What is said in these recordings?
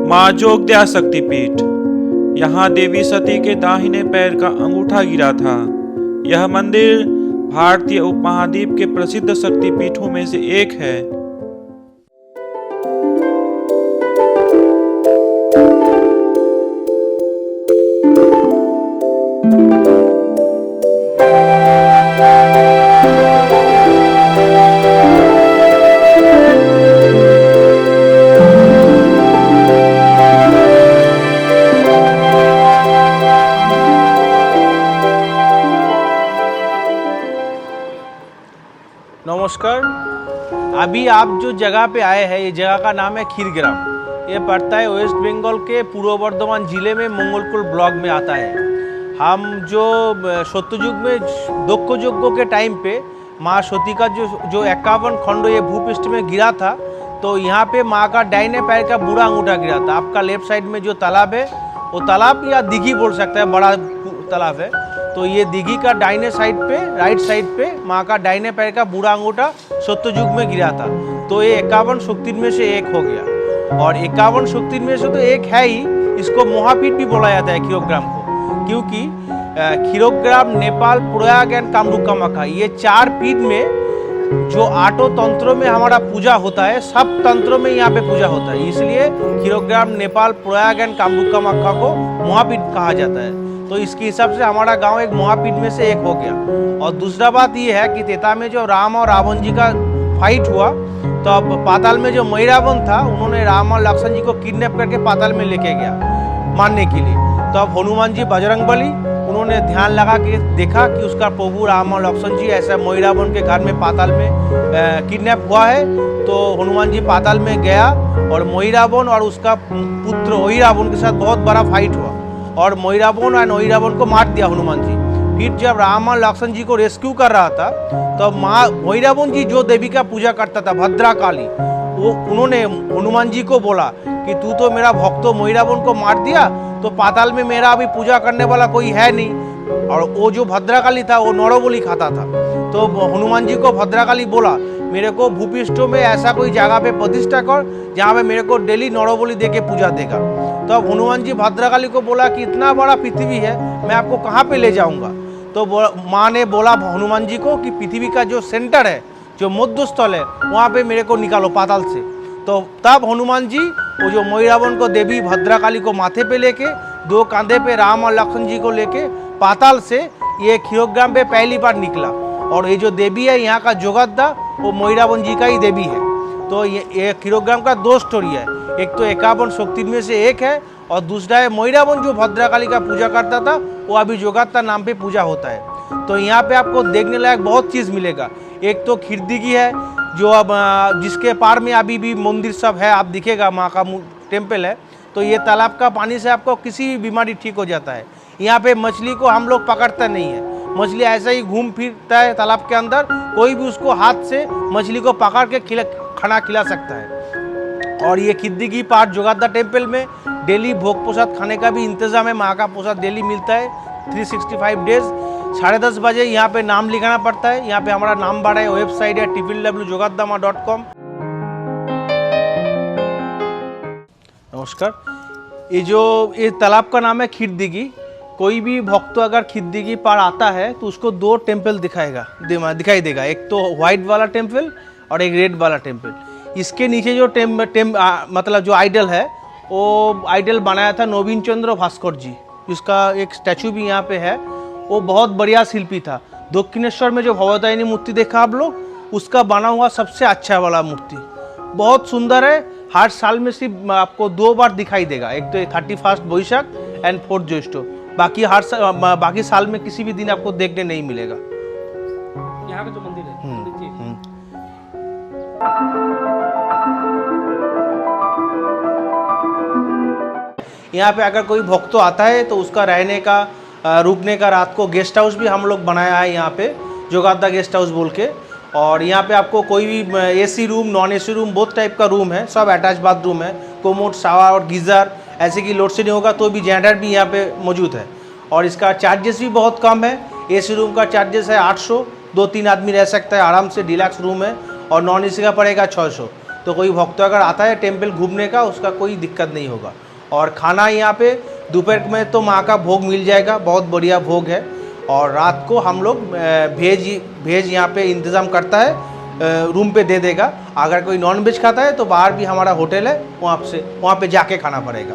माँ जोगद्या शक्तिपीठ। यहाँ देवी सती के दाहिने पैर का अंगूठा गिरा था। यह मंदिर भारतीय उपमहाद्वीप के प्रसिद्ध शक्तिपीठों में से एक है। नमस्कार। अभी आप जो जगह पे आए हैं, ये जगह का नाम है खीरग्राम। ये पड़ता है वेस्ट बंगाल के पूर्व बर्धमान जिले में मंगलकुल ब्लॉक में आता है। हम जो सत्ययुग में दक्ष यज्ञ के टाइम पे माँ सती का जो 51 खंड ये भूपृष्ठ में गिरा था, तो यहाँ पे माँ का दाहिने पैर का बुरा अंगूठा गिरा था। आपका लेफ्ट साइड में जो तालाब है, वो तालाब या दिघी बोल सकता है, बड़ा तालाब है। तो ये दिघी का दाहिने साइड पे, राइट साइड पे माँ का दाहिने पैर का बुरा अंगूठा सत्ययुग में गिरा था। तो ये 51 शक्ति में से एक हो गया। और 51 शक्ति में से तो एक है ही, इसको महापीठ भी बोला जाता है खीरोग्राम को, क्योंकि खीरोग्राम, नेपाल, प्रयाग एंड कामरूप कामाख्या, ये 4 पीठ में जो 8 तंत्रों में हमारा पूजा होता है, सब तंत्रों में यहाँ पे पूजा होता है। इसलिए खीरोग्राम, नेपाल, प्रयाग एंड कामरूप कामाख्या को महापीठ कहा जाता है। तो इसके हिसाब से हमारा गांव एक महापीठ में से एक हो गया। और दूसरा बात ये है कि तेता में जो राम और रावण जी का फाइट हुआ, तो अब पाताल में जो महिरावण था, उन्होंने राम और लक्ष्मण जी को किडनैप करके पाताल में लेके गया मारने के लिए। तो अब हनुमान जी बजरंगबली, उन्होंने ध्यान लगा के देखा कि उसका प्रभु राम और लक्ष्मण जी ऐसा महिरावण के घर में पाताल में किडनैप हुआ है। तो हनुमान जी पाताल में गया और महिरावण और उसका पुत्र ओहिरावण के साथ बहुत बड़ा फाइट हुआ और महिरावण और ओहिरावण को मार दिया हनुमान जी। फिर जब राम और लक्ष्मण जी को रेस्क्यू कर रहा था, तो महिरावण जी जो देवी का पूजा करता था, भद्रा काली, वो उन्होंने हनुमान जी को बोला कि तू तो मेरा भक्त महिरावण को मार दिया, तो पाताल में मेरा अभी पूजा करने वाला कोई है नहीं। और वो जो भद्राकाली था, वो नरबलि खाता था। तो हनुमान जी को भद्राकाली बोला, मेरे को भूपृष्ठों में ऐसा कोई जगह पे प्रतिष्ठा कर जहाँ पे मेरे को डेली नरबलि दे के पूजा देगा। तो अब हनुमान जी भद्राकाली को बोला कि इतना बड़ा पृथ्वी है, मैं आपको कहाँ पे ले जाऊँगा। तो माँ ने बोला हनुमान जी को कि पृथ्वी का जो सेंटर है, जो मध्य स्थल है, वहाँ पे मेरे को निकालो पाताल से। तो तब हनुमान जी वो जो महिरावण को देवी भद्राकाली को माथे पे लेके, 2 कंधे पे राम और लक्ष्मण जी को लेके पाताल से ये खीरोग्राम पे पहली बार निकला। और ये जो देवी है यहाँ का जोगद्दा, वो महिरावण जी का ही देवी है। तो ये खीरोग्राम का 2 स्टोरी है। एक तो 51 शक्ति में से एक है, और दूसरा है महिरावण जो भद्राकाली का पूजा करता था, वो अभी जोगद्दा नाम पे पूजा होता है। तो यहाँ पे आपको देखने लायक बहुत चीज़ मिलेगा। एक तो खीरदिघी है, जो अब जिसके पार में अभी भी मंदिर सब है, आप दिखेगा माँ का टेम्पल है। तो ये तालाब का पानी से आपको किसी भी बीमारी ठीक हो जाता है। यहाँ पे मछली को हम लोग पकड़ते नहीं है, मछली ऐसा ही घूम फिरता है तालाब के अंदर। कोई भी उसको हाथ से मछली को पकड़ के खाना खिला सकता है। और ये खीरदिघी पार जोगद्दा टेम्पल में डेली भोग प्रसाद खाने का भी इंतजाम है। माँ का प्रसाद डेली मिलता है 365 डेज। 10:30 बजे यहाँ पे नाम लिखाना पड़ता है। यहाँ पे हमारा नाम बढ़ा है, वेबसाइट है www.jogaddama.com। नमस्कार। ये तालाब का नाम है खीरदिघी। कोई भी भक्त अगर खीरदिघी पार आता है तो उसको 2 टेम्पल दिखाई देगा। एक तो व्हाइट वाला टेम्पल और एक रेड वाला टेम्पल। इसके नीचे जो मतलब जो आइडल है, वो आइडल बनाया था नवीन चंद्र भास्कर जी, जिसका एक स्टैचू भी यहाँ पे है। वो बहुत बढ़िया शिल्पी था। दक्षिणेश्वर में जो भवतारिणी मूर्ति देखा आप लोग, उसका बना हुआ सबसे अच्छा वाला मूर्ति, बहुत सुंदर है। हर साल में सिर्फ आपको 2 बार दिखाई देगा, एक तो 31 वैशाख एंड 4 ज्येष्ठ। बाकी साल में किसी भी दिन आपको देखने नहीं मिलेगा। यहाँ का जो मंदिर है, यहाँ पे अगर कोई भक्त आता है तो उसका रहने का, रुकने का, रात को गेस्ट हाउस भी हम लोग बनाया है यहाँ पे, जोगद्दा गेस्ट हाउस बोल के। और यहाँ पे आपको कोई भी AC room, non AC room, बहुत टाइप का रूम है, सब अटैच बाथरूम है, कोमोड, शावर और गीज़र। ऐसे कि लोड शेडिंग होगा तो भी जनरेटर भी यहाँ पे मौजूद है। और इसका चार्जेस भी बहुत कम है। एसी रूम का चार्जेस है 800, 2-3 आदमी रह सकता है आराम से, डिलक्स रूम है। और नॉन एसी का पड़ेगा 600। तो कोई भक्त अगर आता है टेम्पल घूमने का, उसका कोई दिक्कत नहीं होगा। और खाना यहाँ पे दोपहर में तो माँ का भोग मिल जाएगा, बहुत बढ़िया भोग है। और रात को हम लोग भेज यहाँ पे इंतज़ाम करता है, रूम पे दे देगा। अगर कोई नॉन वेज खाता है तो बाहर भी हमारा होटल है, वहाँ पे जाके खाना पड़ेगा।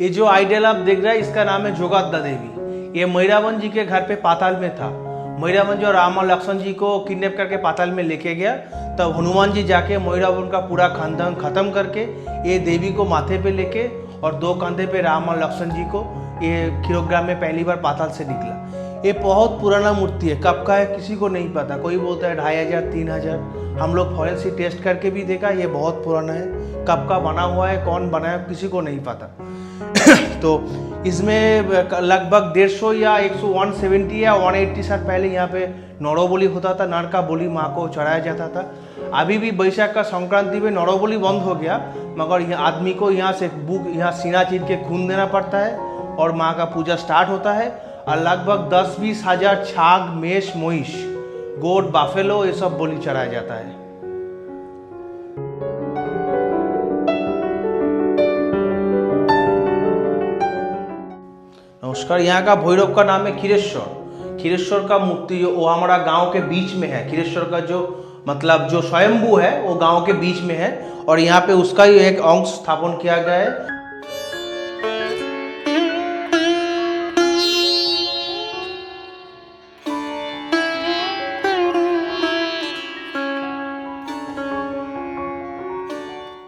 ये जो आइडल आप देख रहे हैं इसका नाम है जोगाद्दा देवी। ये मैरावन जी के घर पे पाताल में था। मैरावन जी और राम और लक्ष्मण जी को किडनैप करके पाताल में लेके गया, तब हनुमान जी जाके मैरावन का पूरा खानदान खत्म करके ये देवी को माथे पे लेके और 2 कंधे पे राम और लक्ष्मण जी को ये खीरोग्राम में पहली बार पाताल से निकला। ये बहुत पुराना मूर्ति है, कब का है किसी को नहीं पता। कोई बोलता है 2500 3000, हम लोग फॉरेंसिक टेस्ट करके भी देखा, ये बहुत पुराना है। कब का बना हुआ है, कौन बनाया, किसी को नहीं पता। तो इसमें लगभग 150 या 170 या 180 साल पहले यहाँ पे नौरोबली होता था, नर का बलि माँ को चढ़ाया जाता था। अभी भी बैसाख का संक्रांति में नौरोबली बंद हो गया, मगर आदमी को यहाँ से यहाँ सीना चीर के खून देना पड़ता है और माँ का पूजा स्टार्ट होता है। और लगभग 10-20 हज़ार छाग, मेष, मोहिश, गोट, बाफेलो ये सब बलि चढ़ाया जाता है। नमस्कार, यहाँ का भैरव का नाम है खीरेश्वर। खीरेश्वर का मूर्ति वो हमारा गांव के बीच में है। खीरेश्वर का जो मतलब जो स्वयंभू है वो गांव के बीच में है और यहाँ पे उसका ही एक अंश स्थापन किया गया है।